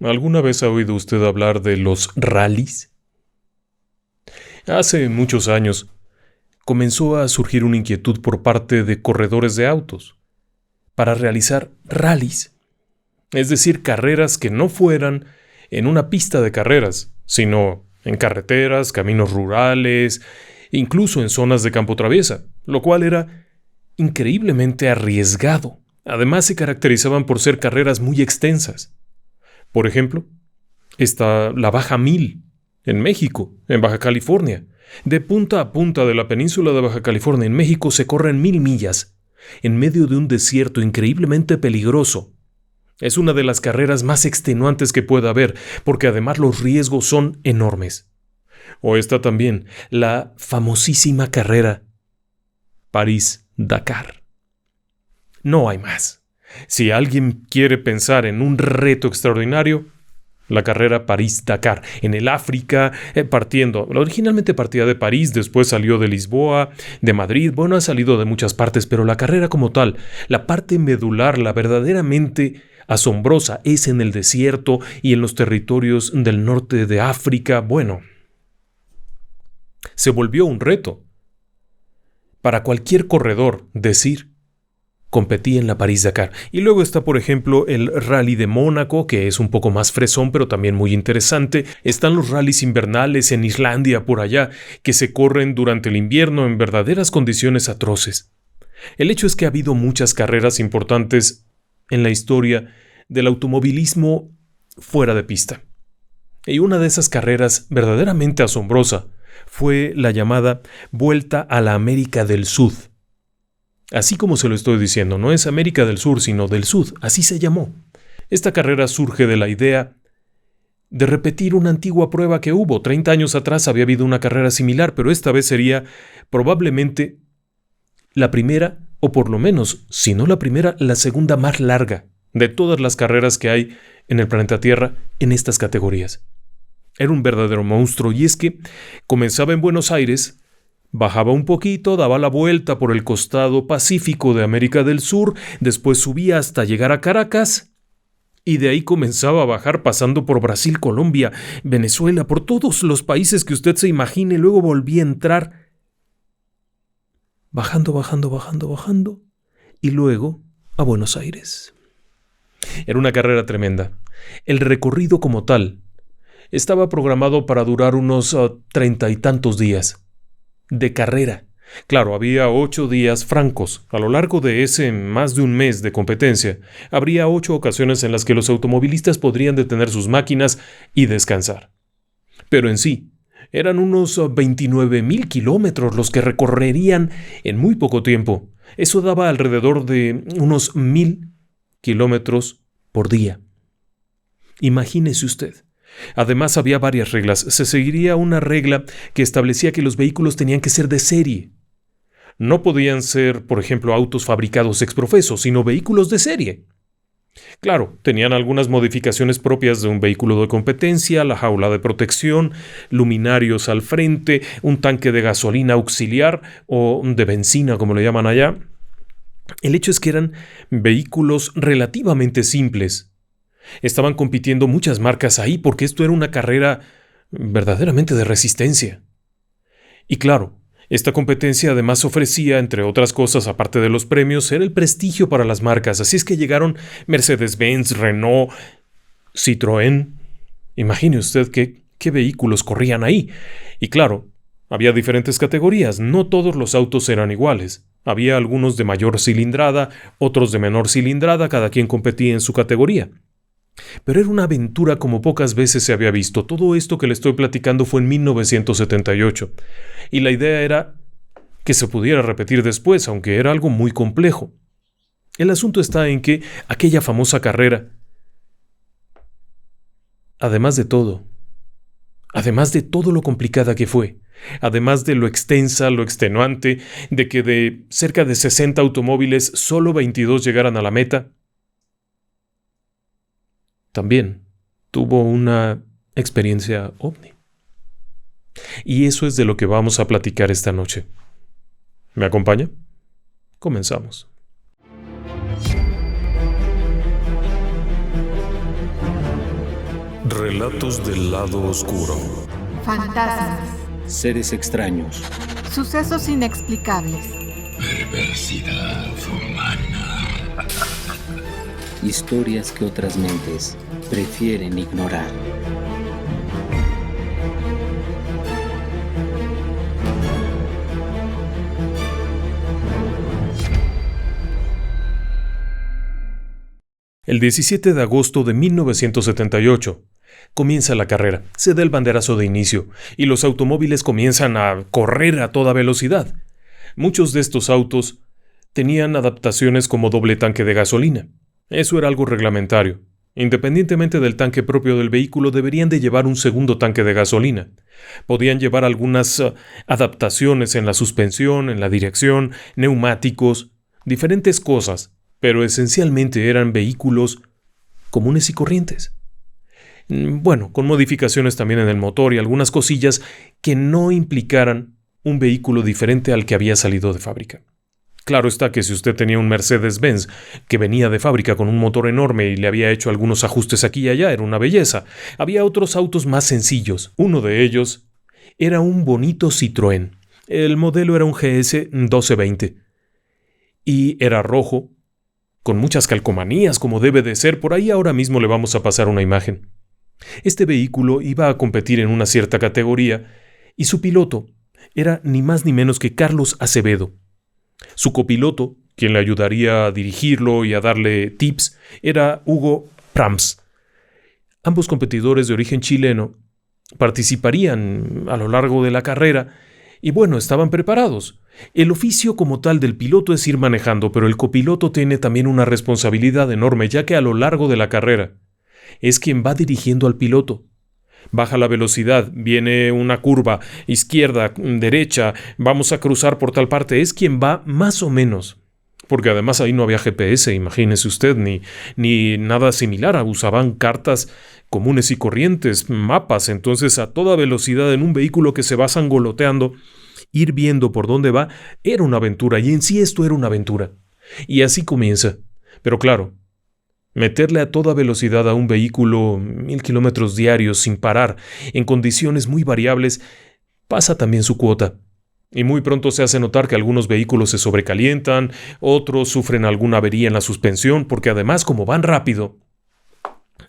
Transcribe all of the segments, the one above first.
¿Alguna vez ha oído usted hablar de los rallies? Hace muchos años comenzó a surgir una inquietud por parte de corredores de autos para realizar rallies, es decir, carreras que no fueran en una pista de carreras, sino en carreteras, caminos rurales, incluso en zonas de campo traviesa, lo cual era increíblemente arriesgado. Además, se caracterizaban por ser carreras muy extensas. Por ejemplo, está la Baja 1000 en México, en Baja California. De punta a punta de la península de Baja California en México se corren 1000 millas, en medio de un desierto increíblemente peligroso. Es una de las carreras más extenuantes que pueda haber, porque además los riesgos son enormes. O está también la famosísima carrera París-Dakar. No hay más. Si alguien quiere pensar en un reto extraordinario, la carrera París-Dakar, en el África, originalmente partía de París, después salió de Lisboa, de Madrid, ha salido de muchas partes, pero la carrera como tal, la parte medular, la verdaderamente asombrosa, es en el desierto y en los territorios del norte de África. Se volvió un reto para cualquier corredor decir: competí en la París-Dakar. Y luego está, por ejemplo, el Rally de Mónaco, que es un poco más fresón, pero también muy interesante. Están los rallies invernales en Islandia, por allá, que se corren durante el invierno en verdaderas condiciones atroces. El hecho es que ha habido muchas carreras importantes en la historia del automovilismo fuera de pista. Y una de esas carreras verdaderamente asombrosa fue la llamada Vuelta a la América del Sur. Así como se lo estoy diciendo, no es América del Sur, sino del Sur, así se llamó. Esta carrera surge de la idea de repetir una antigua prueba que hubo. 30 años atrás había habido una carrera similar, pero esta vez sería probablemente la primera, o por lo menos, si no la primera, la segunda más larga de todas las carreras que hay en el planeta Tierra en estas categorías. Era un verdadero monstruo, y es que comenzaba en Buenos Aires, bajaba un poquito, daba la vuelta por el costado pacífico de América del Sur, después subía hasta llegar a Caracas, y de ahí comenzaba a bajar pasando por Brasil, Colombia, Venezuela, por todos los países que usted se imagine. Luego volvía a entrar, bajando, y luego a Buenos Aires. Era una carrera tremenda. El recorrido como tal estaba programado para durar unos 30 y tantos días de carrera. Claro, había 8 días francos. A lo largo de ese más de un mes de competencia, habría 8 ocasiones en las que los automovilistas podrían detener sus máquinas y descansar. Pero en sí, eran unos 29,000 kilómetros los que recorrerían en muy poco tiempo. Eso daba alrededor de unos 1,000 kilómetros por día. Imagínese usted. Además, había varias reglas. Se seguiría una regla que establecía que los vehículos tenían que ser de serie. No podían ser, por ejemplo, autos fabricados ex profeso, sino vehículos de serie. Claro, tenían algunas modificaciones propias de un vehículo de competencia: la jaula de protección, luminarios al frente, un tanque de gasolina auxiliar o de benzina, como le llaman allá. El hecho es que eran vehículos relativamente simples. Estaban compitiendo muchas marcas ahí porque esto era una carrera verdaderamente de resistencia. Y claro, esta competencia además ofrecía, entre otras cosas, aparte de los premios, era el prestigio para las marcas. Así es que llegaron Mercedes-Benz, Renault, Citroën. Imagine usted qué vehículos corrían ahí. Y claro, había diferentes categorías. No todos los autos eran iguales. Había algunos de mayor cilindrada, otros de menor cilindrada, cada quien competía en su categoría. Pero era una aventura como pocas veces se había visto. Todo esto que le estoy platicando fue en 1978. Y la idea era que se pudiera repetir después, aunque era algo muy complejo. El asunto está en que aquella famosa carrera, además de todo lo complicada que fue, además de lo extensa, lo extenuante, de que de cerca de 60 automóviles solo 22 llegaran a la meta, también tuvo una experiencia ovni. Y eso es de lo que vamos a platicar esta noche. ¿Me acompaña? Comenzamos. Relatos del lado oscuro. Fantasmas. Seres extraños. Sucesos inexplicables. Perversidad humana. Historias que otras mentes prefieren ignorar. El 17 de agosto de 1978 comienza la carrera, se da el banderazo de inicio y los automóviles comienzan a correr a toda velocidad. Muchos de estos autos tenían adaptaciones como doble tanque de gasolina. Eso era algo reglamentario. Independientemente del tanque propio del vehículo, deberían de llevar un segundo tanque de gasolina. Podían llevar algunas adaptaciones en la suspensión, en la dirección, neumáticos, diferentes cosas, pero esencialmente eran vehículos comunes y corrientes. Bueno, con modificaciones también en el motor y algunas cosillas que no implicaran un vehículo diferente al que había salido de fábrica. Claro está que si usted tenía un Mercedes-Benz que venía de fábrica con un motor enorme y le había hecho algunos ajustes aquí y allá, era una belleza. Había otros autos más sencillos. Uno de ellos era un bonito Citroën. El modelo era un GS 1220 y era rojo, con muchas calcomanías como debe de ser. Por ahí ahora mismo le vamos a pasar una imagen. Este vehículo iba a competir en una cierta categoría y su piloto era ni más ni menos que Carlos Acevedo. Su copiloto, quien le ayudaría a dirigirlo y a darle tips, era Hugo Prams. Ambos competidores de origen chileno participarían a lo largo de la carrera y bueno, estaban preparados. El oficio como tal del piloto es ir manejando, pero el copiloto tiene también una responsabilidad enorme, ya que a lo largo de la carrera es quien va dirigiendo al piloto. Baja la velocidad, viene una curva, izquierda, derecha, vamos a cruzar por tal parte, es quien va más o menos. Porque además ahí no había GPS, imagínese usted, ni nada similar, usaban cartas comunes y corrientes, mapas, entonces a toda velocidad en un vehículo que se va sangoloteando, ir viendo por dónde va, era una aventura, y en sí esto era una aventura. Y así comienza. Pero claro, meterle a toda velocidad a un vehículo 1000 kilómetros diarios sin parar, en condiciones muy variables, pasa también su cuota. Y muy pronto se hace notar que algunos vehículos se sobrecalientan, otros sufren alguna avería en la suspensión, porque además como van rápido,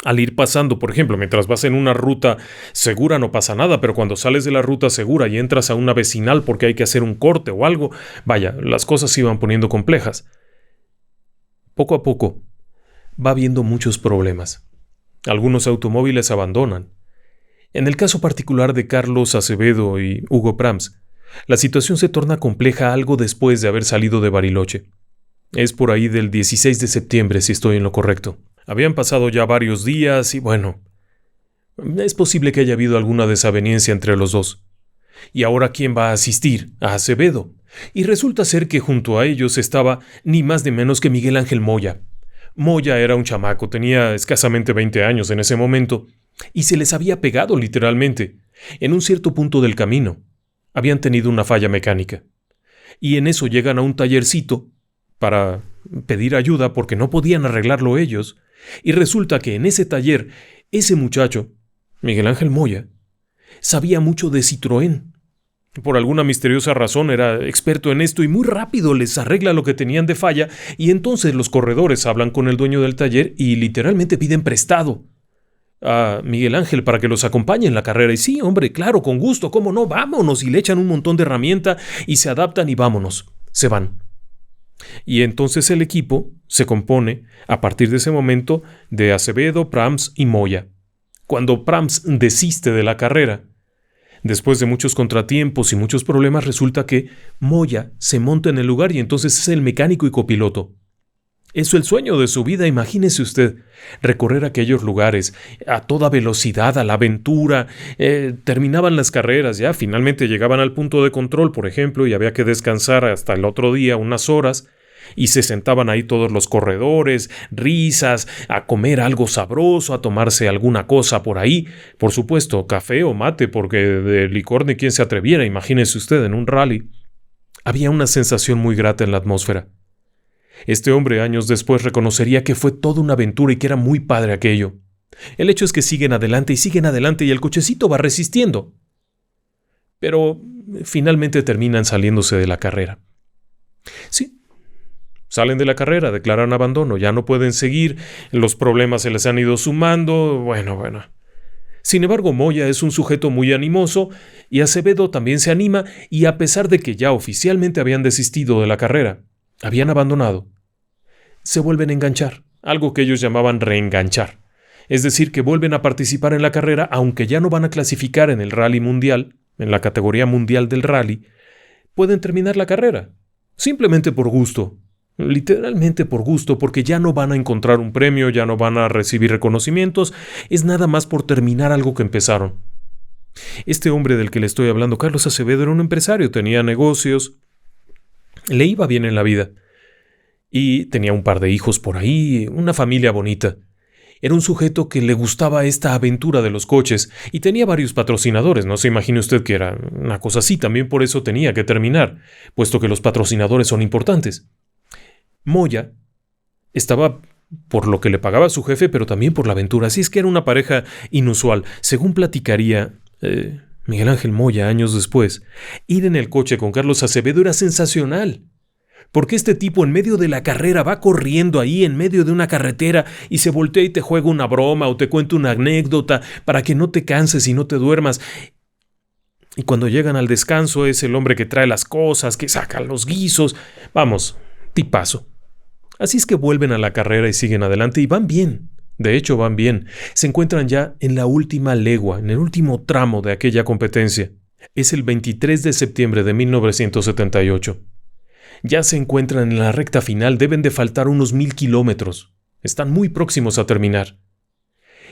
al ir pasando, por ejemplo, mientras vas en una ruta segura no pasa nada, pero cuando sales de la ruta segura y entras a una vecinal porque hay que hacer un corte o algo, vaya, las cosas se iban poniendo complejas. Poco a poco va habiendo muchos problemas. Algunos automóviles abandonan. En el caso particular de Carlos Acevedo y Hugo Prams, la situación se torna compleja algo después de haber salido de Bariloche. Es por ahí del 16 de septiembre, si estoy en lo correcto. Habían pasado ya varios días y bueno, es posible que haya habido alguna desaveniencia entre los dos. ¿Y ahora quién va a asistir? A Acevedo. Y resulta ser que junto a ellos estaba ni más ni menos que Miguel Ángel Moya. Moya era un chamaco, tenía escasamente 20 años en ese momento, y se les había pegado literalmente. En un cierto punto del camino, habían tenido una falla mecánica. Y en eso llegan a un tallercito para pedir ayuda porque no podían arreglarlo ellos. Y resulta que en ese taller, ese muchacho, Miguel Ángel Moya, sabía mucho de Citroën. Por alguna misteriosa razón era experto en esto y muy rápido les arregla lo que tenían de falla y entonces los corredores hablan con el dueño del taller y literalmente piden prestado a Miguel Ángel para que los acompañe en la carrera. Y sí, hombre, claro, con gusto, cómo no, vámonos. Y le echan un montón de herramienta y se adaptan y vámonos, se van. Y entonces el equipo se compone, a partir de ese momento, de Acevedo, Prams y Moya. Cuando Prams desiste de la carrera, después de muchos contratiempos y muchos problemas, resulta que Moya se monta en el lugar y entonces es el mecánico y copiloto. Es el sueño de su vida, imagínese usted, recorrer aquellos lugares a toda velocidad, a la aventura. Terminaban las carreras ya, finalmente llegaban al punto de control, por ejemplo, y había que descansar hasta el otro día unas horas, y se sentaban ahí todos los corredores, risas, a comer algo sabroso, a tomarse alguna cosa por ahí, por supuesto, café o mate, porque de licor ni quien se atreviera, imagínese usted, en un rally. Había una sensación muy grata en la atmósfera. Este hombre años después reconocería que fue toda una aventura y que era muy padre aquello. El hecho es que siguen adelante y el cochecito va resistiendo. Pero finalmente terminan saliéndose de la carrera. Sí, salen de la carrera, declaran abandono, ya no pueden seguir, los problemas se les han ido sumando, bueno. Sin embargo, Moya es un sujeto muy animoso y Acevedo también se anima y a pesar de que ya oficialmente habían desistido de la carrera, habían abandonado, se vuelven a enganchar, algo que ellos llamaban reenganchar. Es decir, que vuelven a participar en la carrera aunque ya no van a clasificar en el rally mundial, en la categoría mundial del rally, pueden terminar la carrera, simplemente por gusto. Literalmente por gusto, porque ya no van a encontrar un premio, ya no van a recibir reconocimientos, es nada más por terminar algo que empezaron. Este hombre del que le estoy hablando, Carlos Acevedo, era un empresario, tenía negocios, le iba bien en la vida y tenía un par de hijos por ahí, una familia bonita. Era un sujeto que le gustaba esta aventura de los coches y tenía varios patrocinadores, no se imagine usted que era una cosa así, también por eso tenía que terminar, puesto que los patrocinadores son importantes. Moya estaba por lo que le pagaba su jefe, pero también por la aventura. Así es que era una pareja inusual. Según platicaría Miguel Ángel Moya años después, ir en el coche con Carlos Acevedo era sensacional. Porque este tipo en medio de la carrera va corriendo ahí en medio de una carretera y se voltea y te juega una broma o te cuenta una anécdota para que no te canses y no te duermas. Y cuando llegan al descanso es el hombre que trae las cosas, que saca los guisos. Vamos, tipazo. Así es que vuelven a la carrera y siguen adelante y van bien. De hecho, van bien. Se encuentran ya en la última legua, en el último tramo de aquella competencia. Es el 23 de septiembre de 1978. Ya se encuentran en la recta final, deben de faltar unos 1000 kilómetros. Están muy próximos a terminar.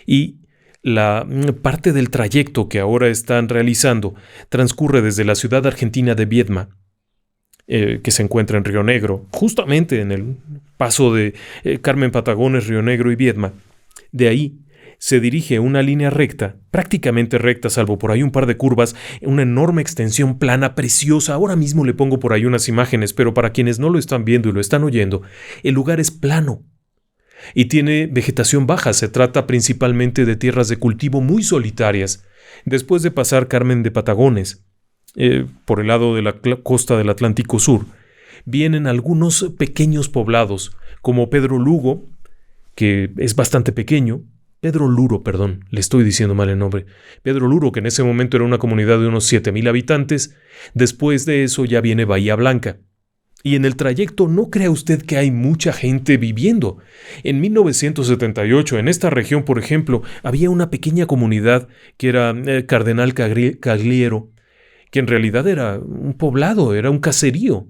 Y la parte del trayecto que ahora están realizando transcurre desde la ciudad argentina de Viedma, que se encuentra en Río Negro, justamente en el paso de Carmen Patagones, Río Negro y Viedma. De ahí se dirige una línea recta, prácticamente recta, salvo por ahí un par de curvas, una enorme extensión plana, preciosa. Ahora mismo le pongo por ahí unas imágenes, pero para quienes no lo están viendo y lo están oyendo, el lugar es plano y tiene vegetación baja. Se trata principalmente de tierras de cultivo muy solitarias. Después de pasar Carmen de Patagones, por el lado de la costa del Atlántico Sur, vienen algunos pequeños poblados, como Pedro Lugo, que es bastante pequeño. Pedro Luro, perdón, le estoy diciendo mal el nombre. Pedro Luro, que en ese momento era una comunidad de unos 7,000 habitantes. Después de eso ya viene Bahía Blanca. Y en el trayecto no crea usted que hay mucha gente viviendo. En 1978, en esta región, por ejemplo, había una pequeña comunidad que era Cardenal Cagliero, que en realidad era un poblado, era un caserío.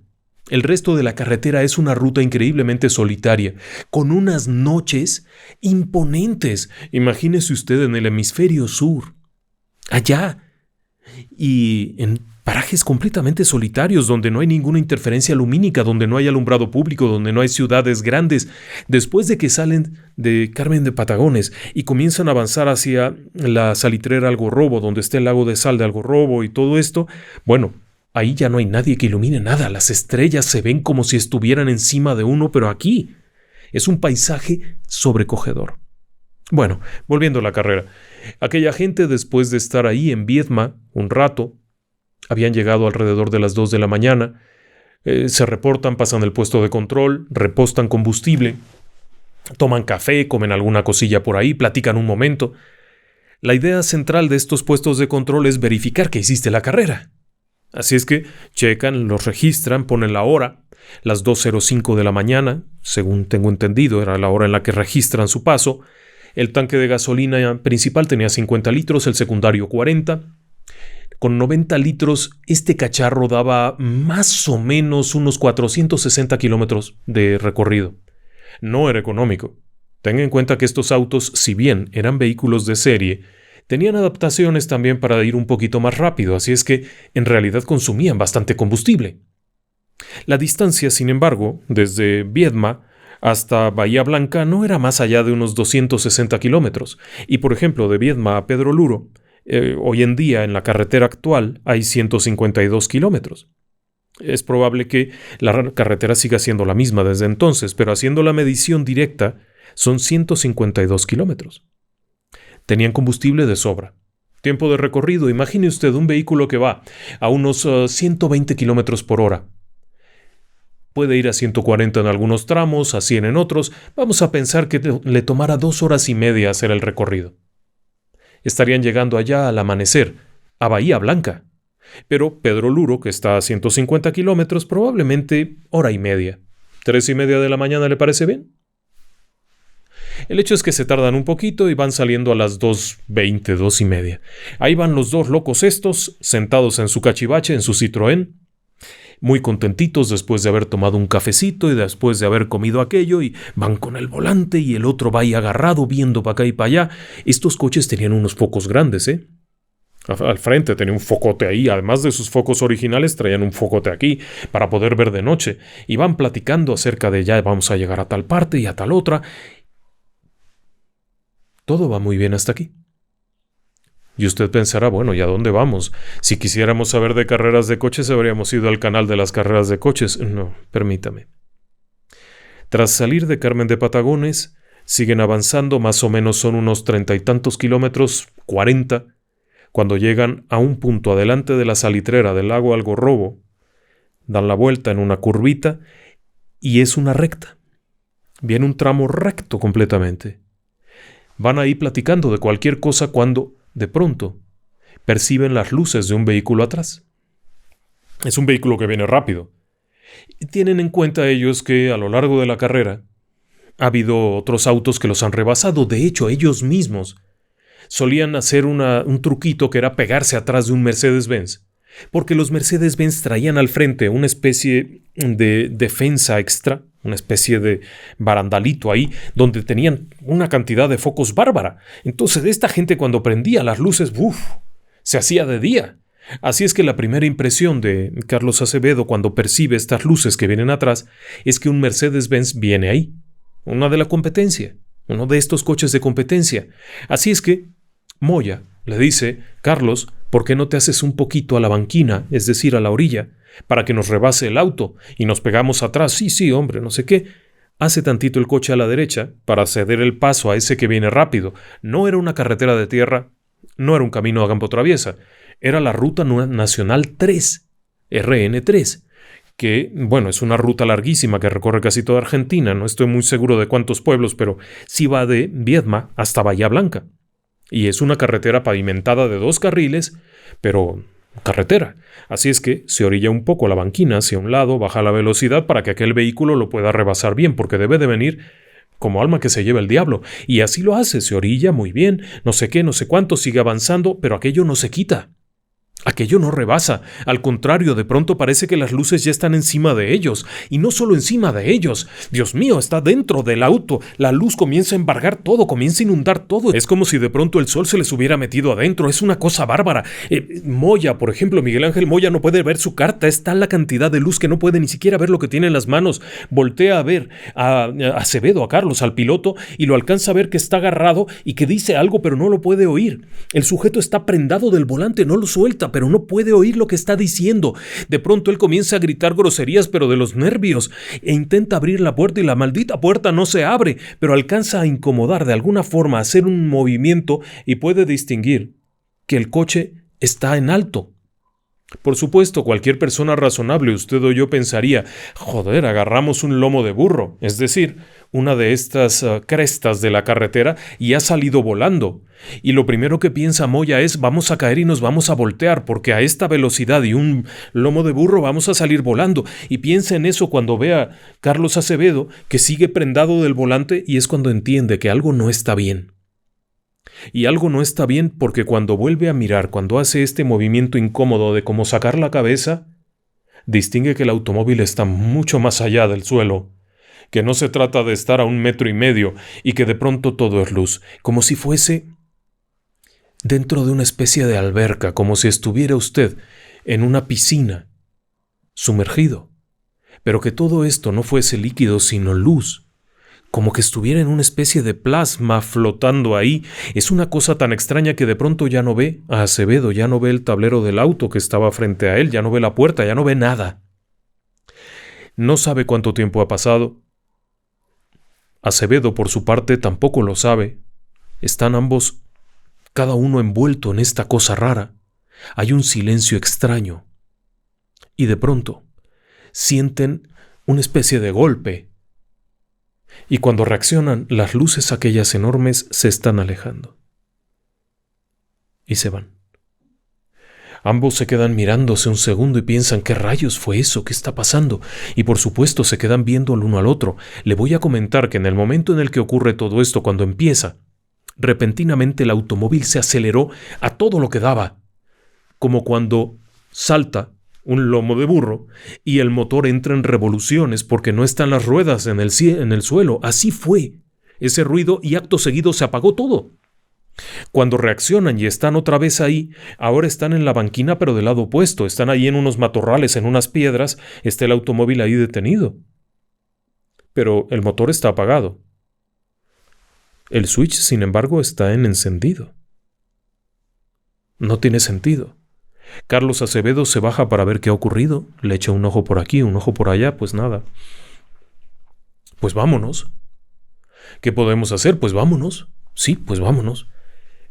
El resto de la carretera es una ruta increíblemente solitaria, con unas noches imponentes. Imagínese usted en el hemisferio sur, allá, y en parajes completamente solitarios, donde no hay ninguna interferencia lumínica, donde no hay alumbrado público, donde no hay ciudades grandes. Después de que salen de Carmen de Patagones y comienzan a avanzar hacia la salitrera Algarrobo, donde está el lago de sal de Algarrobo y todo esto, bueno, ahí ya no hay nadie que ilumine nada. Las estrellas se ven como si estuvieran encima de uno, pero aquí es un paisaje sobrecogedor. Bueno, volviendo a la carrera. Aquella gente, después de estar ahí en Viedma un rato, habían llegado alrededor de las 2 de la mañana, se reportan, pasan el puesto de control, repostan combustible, toman café, comen alguna cosilla por ahí, platican un momento. La idea central de estos puestos de control es verificar que hiciste la carrera. Así es que checan, los registran, ponen la hora, las 2:05 de la mañana, según tengo entendido, era la hora en la que registran su paso. El tanque de gasolina principal tenía 50 litros, el secundario 40. Con 90 litros, este cacharro daba más o menos unos 460 kilómetros de recorrido. No era económico. Tenga en cuenta que estos autos, si bien eran vehículos de serie, tenían adaptaciones también para ir un poquito más rápido, así es que en realidad consumían bastante combustible. La distancia, sin embargo, desde Viedma hasta Bahía Blanca no era más allá de unos 260 kilómetros, y por ejemplo de Viedma a Pedro Luro, hoy en día en la carretera actual hay 152 kilómetros. Es probable que la carretera siga siendo la misma desde entonces, pero haciendo la medición directa son 152 kilómetros. Tenían combustible de sobra. Tiempo de recorrido, imagine usted un vehículo que va a unos 120 kilómetros por hora. Puede ir a 140 en algunos tramos, a 100 en otros. Vamos a pensar que le tomara 2 horas y media hacer el recorrido. Estarían llegando allá al amanecer, a Bahía Blanca. Pero Pedro Luro, que está a 150 kilómetros, probablemente hora y media. 3:30 de la mañana, ¿le parece bien? El hecho es que se tardan un poquito y van saliendo a las 2:20, 2:30. Ahí van los dos locos estos, sentados en su cachivache, en su Citroën, muy contentitos después de haber tomado un cafecito y después de haber comido aquello, y van con el volante y el otro va ahí agarrado viendo para acá y para allá. Estos coches tenían unos focos grandes, ¿eh? Al frente tenía un focote ahí, además de sus focos originales traían un focote aquí para poder ver de noche, y van platicando acerca de ya vamos a llegar a tal parte y a tal otra. Todo va muy bien hasta aquí. Y usted pensará, bueno, ¿y a dónde vamos? Si quisiéramos saber de carreras de coches, habríamos ido al canal de las carreras de coches. No, permítame. Tras salir de Carmen de Patagones, siguen avanzando, más o menos son unos 30 y tantos kilómetros, 40, cuando llegan a un punto adelante de la salitrera del lago Algarrobo, dan la vuelta en una curvita y es una recta. Viene un tramo recto completamente. Van ahí platicando de cualquier cosa cuando, de pronto, perciben las luces de un vehículo atrás. Es un vehículo que viene rápido. Y tienen en cuenta ellos que a lo largo de la carrera ha habido otros autos que los han rebasado. De hecho, ellos mismos solían hacer un truquito que era pegarse atrás de un Mercedes-Benz, porque los Mercedes-Benz traían al frente una especie de defensa extra, una especie de barandalito ahí, donde tenían una cantidad de focos bárbara. Entonces esta gente cuando prendía las luces, se hacía de día. Así es que la primera impresión de Carlos Acevedo cuando percibe estas luces que vienen atrás es que un Mercedes-Benz viene ahí, una de la competencia, uno de estos coches de competencia. Así es que Moya le dice, Carlos, ¿por qué no te haces un poquito a la banquina, es decir, a la orilla, para que nos rebase el auto y nos pegamos atrás? Sí, hombre, no sé qué. Hace tantito el coche a la derecha para ceder el paso a ese que viene rápido. No era una carretera de tierra, no era un camino a campo traviesa, era la Ruta Nacional 3, RN3, que, bueno, es una ruta larguísima que recorre casi toda Argentina, no estoy muy seguro de cuántos pueblos, pero sí va de Viedma hasta Bahía Blanca. Y es una carretera pavimentada de 2 carriles, pero carretera. Así es que se orilla un poco la banquina hacia un lado, baja la velocidad para que aquel vehículo lo pueda rebasar bien, porque debe de venir como alma que se lleva el diablo. Y así lo hace, se orilla muy bien, no sé qué, no sé cuánto, sigue avanzando, pero aquello no se quita. Aquello no rebasa, al contrario, de pronto parece que las luces ya están encima de ellos, y no solo encima de ellos, Dios mío, está dentro del auto, la luz comienza a embargar todo, comienza a inundar todo, es como si de pronto el sol se les hubiera metido adentro, es una cosa bárbara. Moya, por ejemplo, Miguel Ángel Moya no puede ver su carta, es tal la cantidad de luz que no puede ni siquiera ver lo que tiene en las manos, voltea a ver a Acevedo, a Carlos, al piloto, y lo alcanza a ver que está agarrado y que dice algo pero no lo puede oír, el sujeto está prendado del volante, no lo suelta, pero no puede oír lo que está diciendo. De pronto él comienza a gritar groserías, pero de los nervios, e intenta abrir la puerta y la maldita puerta no se abre, pero alcanza a incomodar de alguna forma, a hacer un movimiento y puede distinguir que el coche está en alto. Por supuesto, cualquier persona razonable, usted o yo pensaría, joder, agarramos un lomo de burro, es decir, una de estas crestas de la carretera y ha salido volando. Y lo primero que piensa Moya es, vamos a caer y nos vamos a voltear, porque a esta velocidad y un lomo de burro vamos a salir volando. Y piensa en eso cuando ve a Carlos Acevedo, que sigue prendado del volante, y es cuando entiende que algo no está bien. Y algo no está bien porque cuando vuelve a mirar, cuando hace este movimiento incómodo de como sacar la cabeza, distingue que el automóvil está mucho más allá del suelo, que no se trata de estar a 1,5 metros y que de pronto todo es luz, como si fuese dentro de una especie de alberca, como si estuviera usted en una piscina, sumergido, pero que todo esto no fuese líquido sino luz, como que estuviera en una especie de plasma flotando ahí. Es una cosa tan extraña que de pronto ya no ve a Acevedo, ya no ve el tablero del auto que estaba frente a él, ya no ve la puerta, ya no ve nada. No sabe cuánto tiempo ha pasado. Acevedo, por su parte, tampoco lo sabe. Están ambos cada uno envuelto en esta cosa rara. Hay un silencio extraño. Y de pronto sienten una especie de golpe. Y cuando reaccionan, las luces aquellas enormes se están alejando. Y se van. Ambos se quedan mirándose un segundo y piensan, ¿qué rayos fue eso? ¿Qué está pasando? Y por supuesto se quedan viendo el uno al otro. Le voy a comentar que en el momento en el que ocurre todo esto, cuando empieza, repentinamente el automóvil se aceleró a todo lo que daba, como cuando salta un lomo de burro y el motor entra en revoluciones porque no están las ruedas en el suelo. Así fue ese ruido y acto seguido se apagó todo. Cuando reaccionan y están otra vez ahí, ahora están en la banquina pero del lado opuesto, están ahí en unos matorrales, en unas piedras, está el automóvil ahí detenido. Pero el motor está apagado. El switch, sin embargo, está en encendido. No tiene sentido. Carlos Acevedo se baja para ver qué ha ocurrido, le echa un ojo por aquí, un ojo por allá, pues nada. Pues vámonos. ¿Qué podemos hacer? Pues vámonos. Sí, pues vámonos.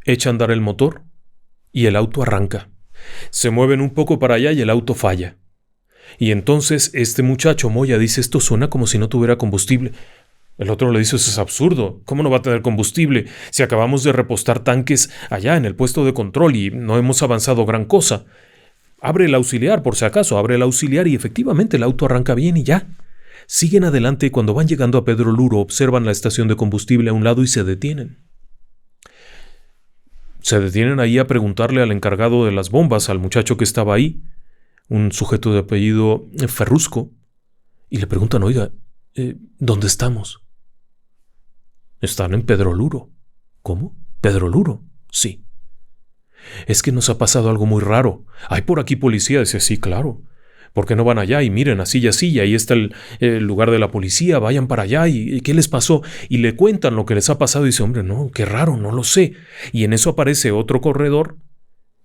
Echa a andar el motor y el auto arranca. Se mueven un poco para allá y el auto falla. Y entonces este muchacho Moya dice, esto suena como si no tuviera combustible. El otro le dice, eso es absurdo, ¿cómo no va a tener combustible si acabamos de repostar tanques allá en el puesto de control y no hemos avanzado gran cosa? Abre el auxiliar, por si acaso, abre el auxiliar y efectivamente el auto arranca bien y ya. Siguen adelante y cuando van llegando a Pedro Luro observan la estación de combustible a un lado y se detienen. Se detienen ahí a preguntarle al encargado de las bombas, al muchacho que estaba ahí, un sujeto de apellido Ferrusco, y le preguntan, oiga, ¿dónde estamos? Están en Pedro Luro. ¿Cómo? ¿Pedro Luro? Sí. Es que nos ha pasado algo muy raro. ¿Hay por aquí policía? Dice, sí, claro. ¿Por qué no van allá? Y miren, así y así, ahí está el lugar de la policía, vayan para allá, ¿y qué les pasó? Y le cuentan lo que les ha pasado y dice, hombre, no, qué raro, no lo sé. Y en eso aparece otro corredor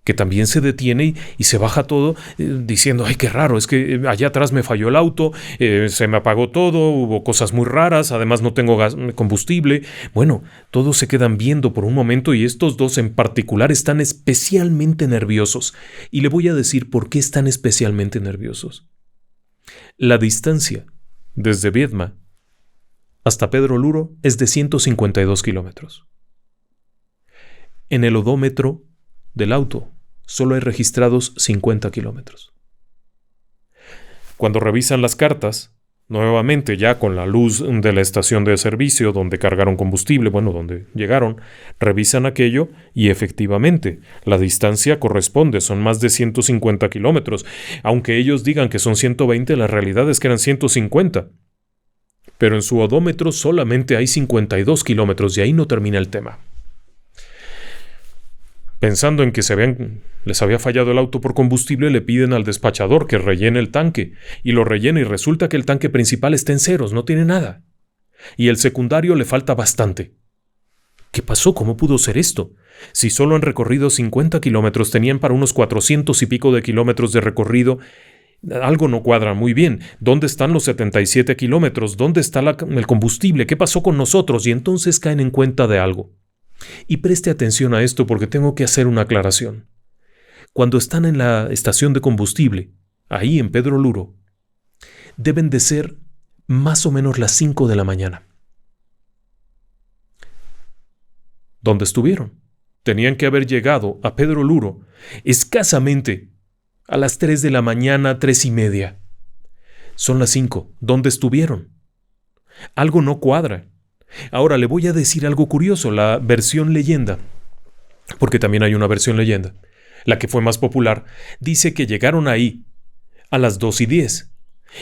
que también se detiene y se baja todo diciendo, ay, qué raro, es que allá atrás me falló el auto, se me apagó todo, hubo cosas muy raras, además no tengo combustible. Bueno, todos se quedan viendo por un momento y estos dos en particular están especialmente nerviosos. Y le voy a decir por qué están especialmente nerviosos. La distancia desde Viedma hasta Pedro Luro es de 152 kilómetros. En el odómetro del auto solo hay registrados 50 kilómetros. Cuando revisan las cartas, nuevamente ya con la luz de la estación de servicio donde cargaron combustible, donde llegaron, revisan aquello y efectivamente la distancia corresponde, son más de 150 kilómetros. Aunque ellos digan que son 120, la realidad es que eran 150. Pero en su odómetro solamente hay 52 kilómetros y ahí no termina el tema. Pensando en que les había fallado el auto por combustible, le piden al despachador que rellene el tanque, y lo rellena y resulta que el tanque principal está en ceros, no tiene nada. Y el secundario le falta bastante. ¿Qué pasó? ¿Cómo pudo ser esto? Si solo han recorrido 50 kilómetros, tenían para unos 400 y pico de kilómetros de recorrido. Algo no cuadra muy bien. ¿Dónde están los 77 kilómetros? ¿Dónde está el combustible? ¿Qué pasó con nosotros? Y entonces caen en cuenta de algo. Y preste atención a esto porque tengo que hacer una aclaración. Cuando están en la estación de combustible, ahí en Pedro Luro, deben de ser más o menos las 5 de la mañana. ¿Dónde estuvieron? Tenían que haber llegado a Pedro Luro escasamente a las 3 de la mañana, 3:30. Son las 5. ¿Dónde estuvieron? Algo no cuadra. Ahora le voy a decir algo curioso, la versión leyenda, porque también hay una versión leyenda, la que fue más popular, dice que llegaron ahí a las 2:10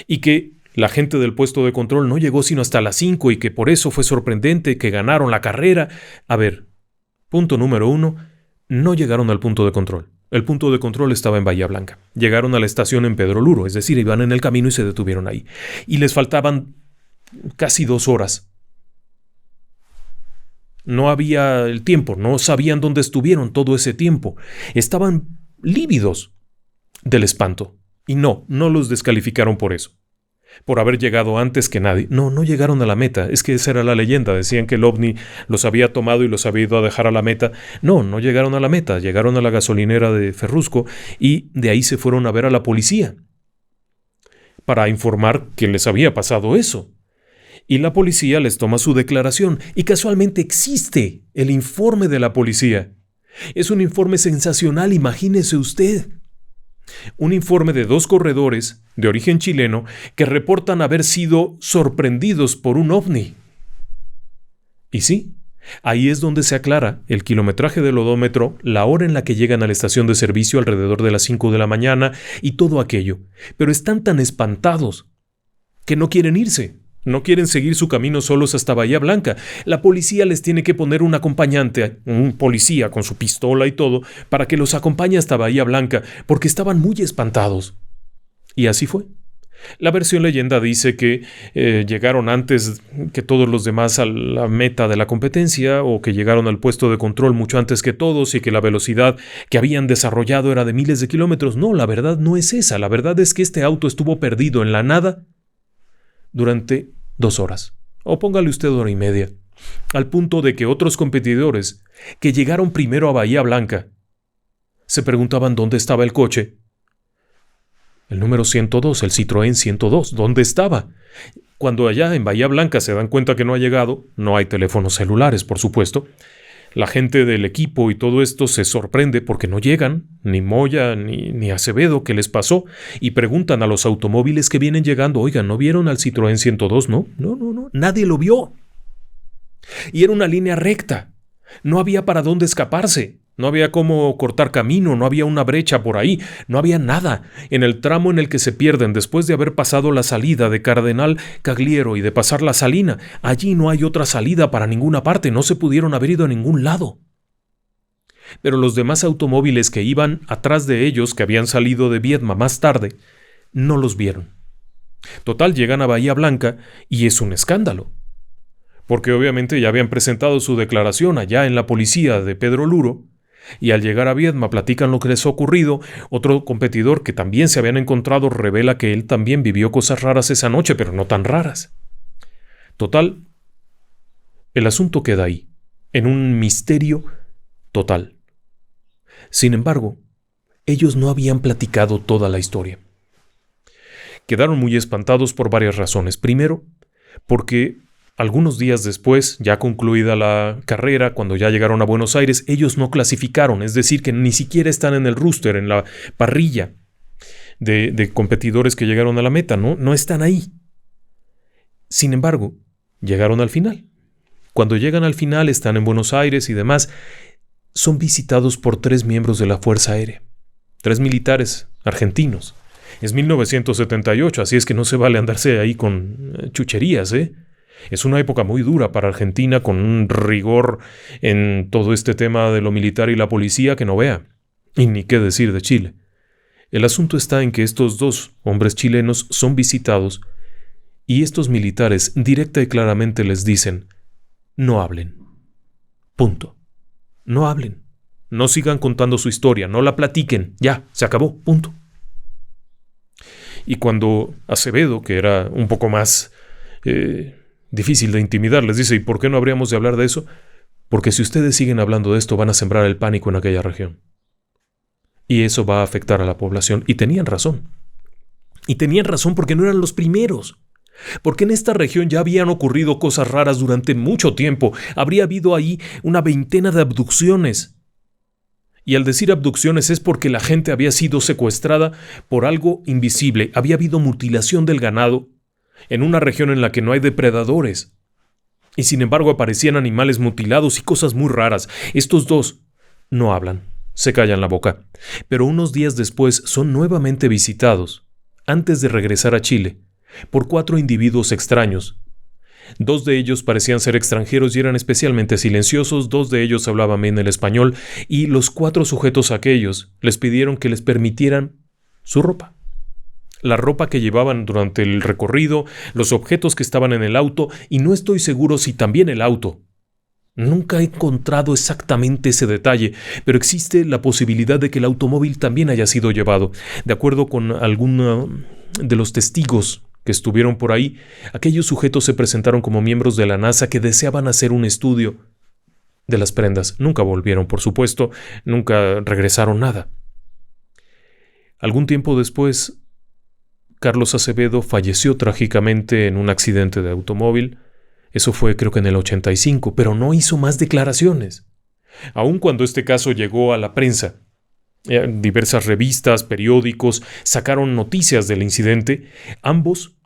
y que la gente del puesto de control no llegó sino hasta las 5 y que por eso fue sorprendente que ganaron la carrera. A ver, punto número 1, no llegaron al punto de control. El punto de control estaba en Bahía Blanca. Llegaron a la estación en Pedro Luro, es decir, iban en el camino y se detuvieron ahí. Y les faltaban casi 2 horas. No había el tiempo, no sabían dónde estuvieron todo ese tiempo. Estaban lívidos del espanto. Y no los descalificaron por eso. por haber llegado antes que nadie. No, no llegaron a la meta. Es que esa era la leyenda. Decían que el ovni los había tomado y los había ido a dejar a la meta. No, no llegaron a la meta. Llegaron a la gasolinera de Ferrusco y de ahí se fueron a ver a la policía para informar que les había pasado eso. Y la policía les toma su declaración y casualmente existe el informe de la policía. Es un informe sensacional, imagínese usted. Un informe de 2 corredores de origen chileno que reportan haber sido sorprendidos por un ovni. Y sí, ahí es donde se aclara el kilometraje del odómetro, la hora en la que llegan a la estación de servicio alrededor de las 5 de la mañana y todo aquello. Pero están tan espantados que no quieren irse. No quieren seguir su camino solos hasta Bahía Blanca. La policía les tiene que poner un acompañante, un policía con su pistola y todo, para que los acompañe hasta Bahía Blanca, porque estaban muy espantados. Y así fue. La versión leyenda dice que llegaron antes que todos los demás a la meta de la competencia, o que llegaron al puesto de control mucho antes que todos y que la velocidad que habían desarrollado era de miles de kilómetros. No, la verdad no es esa. La verdad es que este auto estuvo perdido en la nada durante 2 horas, o póngale usted 1 hora y media, al punto de que otros competidores que llegaron primero a Bahía Blanca se preguntaban dónde estaba el coche. El número 102, el Citroën 102, ¿dónde estaba? Cuando allá en Bahía Blanca se dan cuenta que no ha llegado, no hay teléfonos celulares, por supuesto. La gente del equipo y todo esto se sorprende porque no llegan, ni Moya ni Acevedo, ¿qué les pasó? Y preguntan a los automóviles que vienen llegando, oigan, ¿no vieron al Citroën 102? No, nadie lo vio. Y era una línea recta, no había para dónde escaparse, no había cómo cortar camino, no había una brecha por ahí, no había nada. En el tramo en el que se pierden después de haber pasado la salida de Cardenal Cagliero y de pasar la Salina, allí no hay otra salida para ninguna parte, no se pudieron haber ido a ningún lado. Pero los demás automóviles que iban atrás de ellos, que habían salido de Viedma más tarde, no los vieron. Total, llegan a Bahía Blanca y es un escándalo, porque obviamente ya habían presentado su declaración allá en la policía de Pedro Luro. Y al llegar a Viedma platican lo que les ha ocurrido. Otro competidor que también se habían encontrado revela que él también vivió cosas raras esa noche, pero no tan raras. Total, el asunto queda ahí, en un misterio total. Sin embargo, ellos no habían platicado toda la historia. Quedaron muy espantados por varias razones. Primero, porque algunos días después, ya concluida la carrera, cuando ya llegaron a Buenos Aires, ellos no clasificaron, es decir, que ni siquiera están en el roster, en la parrilla de competidores que llegaron a la meta, no están ahí. Sin embargo, llegaron al final. Cuando llegan al final, están en Buenos Aires y demás, son visitados por 3 miembros de la Fuerza Aérea, 3 militares argentinos. Es 1978, así es que no se vale andarse ahí con chucherías, Es una época muy dura para Argentina, con un rigor en todo este tema de lo militar y la policía que no vea. Y ni qué decir de Chile. El asunto está en que estos 2 hombres chilenos son visitados y estos militares directa y claramente les dicen: no hablen. Punto. No hablen. No sigan contando su historia, no la platiquen. Ya, se acabó. Punto. Y cuando Acevedo, que era un poco más difícil de intimidar, les dice: ¿y por qué no habríamos de hablar de eso? Porque si ustedes siguen hablando de esto, van a sembrar el pánico en aquella región. Y eso va a afectar a la población. Y tenían razón. Y tenían razón porque no eran los primeros. Porque en esta región ya habían ocurrido cosas raras durante mucho tiempo. Habría habido ahí una 20 de abducciones. Y al decir abducciones es porque la gente había sido secuestrada por algo invisible. Había habido mutilación del ganado en una región en la que no hay depredadores. Y sin embargo aparecían animales mutilados y cosas muy raras. Estos 2 no hablan, se callan la boca. Pero unos días después son nuevamente visitados, antes de regresar a Chile, por 4 individuos extraños. 2 de ellos parecían ser extranjeros y eran especialmente silenciosos, 2 de ellos hablaban bien el español, y los 4 sujetos aquellos les pidieron que les permitieran su ropa. La ropa que llevaban durante el recorrido, los objetos que estaban en el auto, y no estoy seguro si también el auto. Nunca he encontrado exactamente ese detalle, pero existe la posibilidad de que el automóvil también haya sido llevado. De acuerdo con alguno de los testigos que estuvieron por ahí, aquellos sujetos se presentaron como miembros de la NASA que deseaban hacer un estudio de las prendas. Nunca volvieron, por supuesto, nunca regresaron nada. Algún tiempo después, Carlos Acevedo falleció trágicamente en un accidente de automóvil. Eso fue creo que en el 85, pero no hizo más declaraciones. Aun cuando este caso llegó a la prensa, diversas revistas, periódicos sacaron noticias del incidente, ambos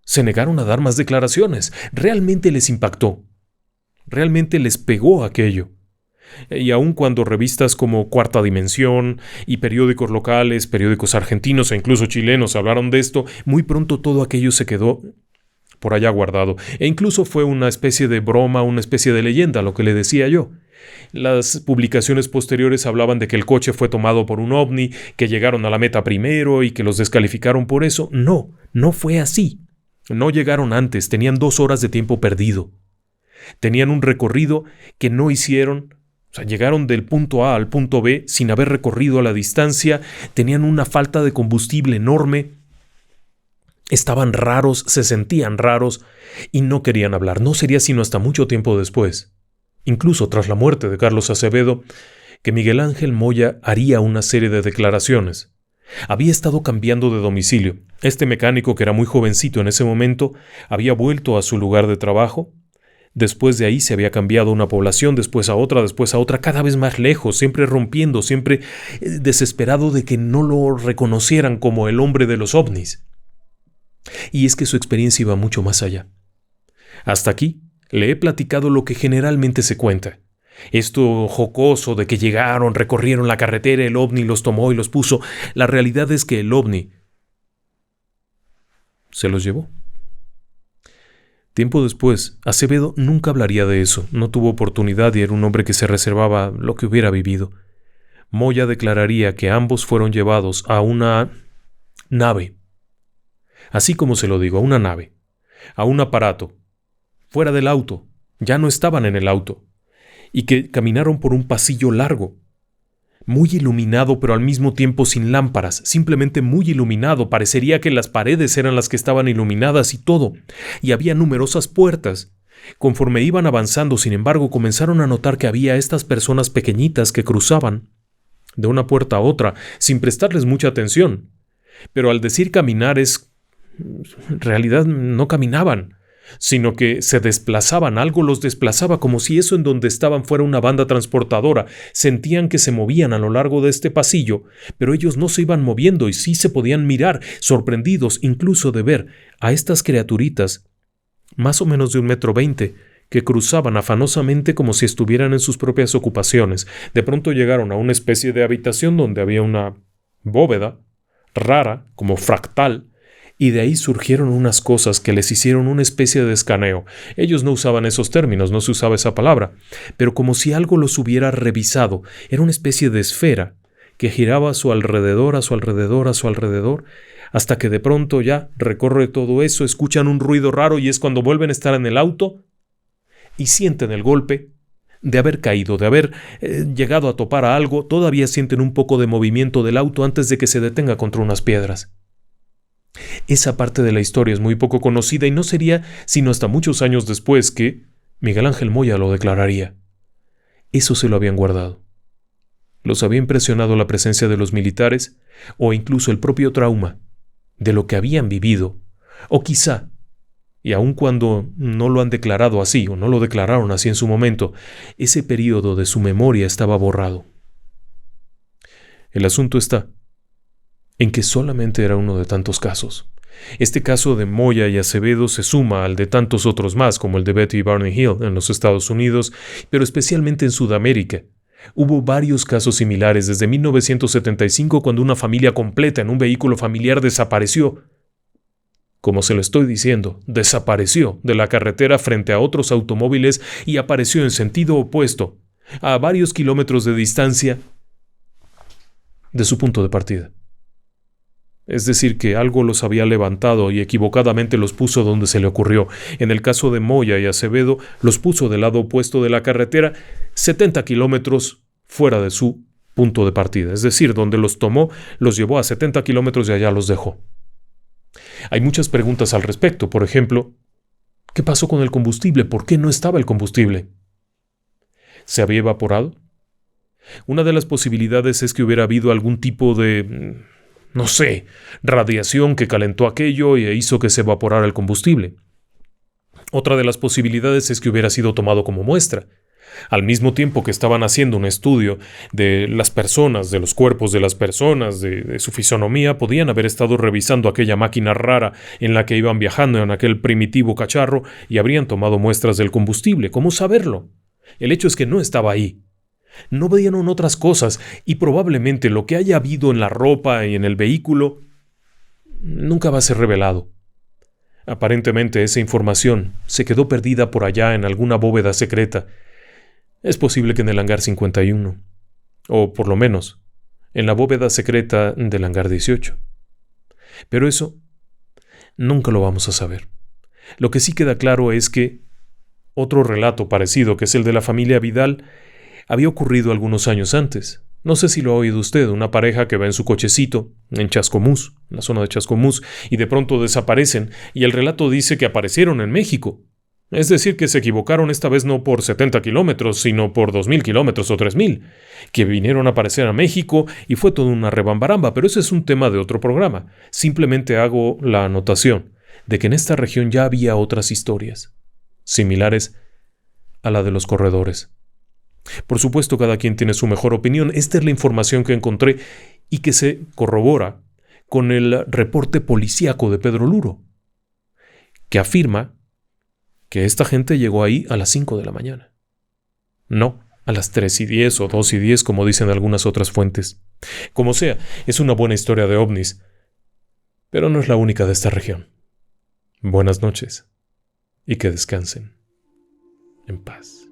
se negaron a dar más declaraciones. Realmente les impactó. Realmente les pegó aquello. Y aun cuando revistas como Cuarta Dimensión y periódicos locales, periódicos argentinos e incluso chilenos hablaron de esto, muy pronto todo aquello se quedó por allá guardado. E incluso fue una especie de broma, una especie de leyenda, lo que le decía yo. Las publicaciones posteriores hablaban de que el coche fue tomado por un ovni, que llegaron a la meta primero y que los descalificaron por eso. No, no fue así. No llegaron antes, tenían 2 horas de tiempo perdido. Tenían un recorrido que no hicieron. O sea, llegaron del punto A al punto B sin haber recorrido a la distancia, tenían una falta de combustible enorme, estaban raros, se sentían raros y no querían hablar. No sería sino hasta mucho tiempo después, incluso tras la muerte de Carlos Acevedo, que Miguel Ángel Moya haría una serie de declaraciones. Había estado cambiando de domicilio. Este mecánico, que era muy jovencito en ese momento, había vuelto a su lugar de trabajo. Después de ahí se había cambiado a una población, después a otra, cada vez más lejos, siempre rompiendo, siempre desesperado de que no lo reconocieran como el hombre de los ovnis. Y es que su experiencia iba mucho más allá. Hasta aquí le he platicado lo que generalmente se cuenta. Esto jocoso de que llegaron, recorrieron la carretera, el ovni los tomó y los puso. La realidad es que el ovni se los llevó. Tiempo después, Acevedo nunca hablaría de eso, no tuvo oportunidad y era un hombre que se reservaba lo que hubiera vivido. Moya declararía que ambos fueron llevados a una nave, así como se lo digo, a una nave, a un aparato, fuera del auto, ya no estaban en el auto, y que caminaron por un pasillo largo, muy iluminado pero al mismo tiempo sin lámparas, simplemente muy iluminado, parecería que las paredes eran las que estaban iluminadas y todo, y había numerosas puertas. Conforme iban avanzando, sin embargo, comenzaron a notar que había estas personas pequeñitas que cruzaban de una puerta a otra, sin prestarles mucha atención. Pero al decir caminar en realidad no caminaban, sino que se desplazaban, algo los desplazaba, como si eso en donde estaban fuera una banda transportadora. Sentían que se movían a lo largo de este pasillo, pero ellos no se iban moviendo y sí se podían mirar, sorprendidos incluso de ver a estas criaturitas, más o menos de 1,20 m, que cruzaban afanosamente como si estuvieran en sus propias ocupaciones. De pronto llegaron a una especie de habitación donde había una bóveda rara, como fractal, y de ahí surgieron unas cosas que les hicieron una especie de escaneo. Ellos no usaban esos términos, no se usaba esa palabra, pero como si algo los hubiera revisado. Era una especie de esfera que giraba a su alrededor, hasta que de pronto ya recorre todo eso, escuchan un ruido raro y es cuando vuelven a estar en el auto y sienten el golpe de haber caído, de haber llegado a topar a algo. Todavía sienten un poco de movimiento del auto antes de que se detenga contra unas piedras. Esa parte de la historia es muy poco conocida y no sería sino hasta muchos años después que Miguel Ángel Moya lo declararía. Eso se lo habían guardado. Los había impresionado la presencia de los militares o incluso el propio trauma de lo que habían vivido, o quizá, y aun cuando no lo han declarado así o no lo declararon así en su momento, ese período de su memoria estaba borrado. El asunto está en que solamente era uno de tantos casos. Este caso de Moya y Acevedo se suma al de tantos otros más, como el de Betty y Barney Hill en los Estados Unidos, pero especialmente en Sudamérica. Hubo varios casos similares desde 1975, cuando una familia completa en un vehículo familiar desapareció. Como se lo estoy diciendo, desapareció de la carretera frente a otros automóviles y apareció en sentido opuesto, a varios kilómetros de distancia de su punto de partida. Es decir, que algo los había levantado y equivocadamente los puso donde se le ocurrió. En el caso de Moya y Acevedo, los puso del lado opuesto de la carretera, 70 kilómetros fuera de su punto de partida. Es decir, donde los tomó, los llevó a 70 kilómetros y allá los dejó. Hay muchas preguntas al respecto. Por ejemplo, ¿qué pasó con el combustible? ¿Por qué no estaba el combustible? ¿Se había evaporado? Una de las posibilidades es que hubiera habido algún tipo de, no sé, radiación que calentó aquello e hizo que se evaporara el combustible. Otra de las posibilidades es que hubiera sido tomado como muestra. Al mismo tiempo que estaban haciendo un estudio de las personas, de los cuerpos de las personas, de su fisonomía, podían haber estado revisando aquella máquina rara en la que iban viajando en aquel primitivo cacharro y habrían tomado muestras del combustible. ¿Cómo saberlo? El hecho es que no estaba ahí. No vieron otras cosas y probablemente lo que haya habido en la ropa y en el vehículo nunca va a ser revelado. Aparentemente esa información se quedó perdida por allá en alguna bóveda secreta. Es posible que en el hangar 51, o por lo menos en la bóveda secreta del hangar 18. Pero eso nunca lo vamos a saber. Lo que sí queda claro es que otro relato parecido, que es el de la familia Vidal, había ocurrido algunos años antes. No sé si lo ha oído usted, una pareja que va en su cochecito en Chascomús, en la zona de Chascomús, y de pronto desaparecen, y el relato dice que aparecieron en México. Es decir, que se equivocaron esta vez no por 70 kilómetros, sino por 2.000 kilómetros o 3.000, que vinieron a aparecer a México y fue toda una rebambaramba, pero ese es un tema de otro programa. Simplemente hago la anotación de que en esta región ya había otras historias, similares a la de los corredores. Por supuesto, cada quien tiene su mejor opinión. Esta es la información que encontré y que se corrobora con el reporte policíaco de Pedro Luro, que afirma que esta gente llegó ahí a las 5 de la mañana. No a las 3:10 o 2:10, como dicen algunas otras fuentes. Como sea, es una buena historia de ovnis, pero no es la única de esta región. Buenas noches y que descansen en paz.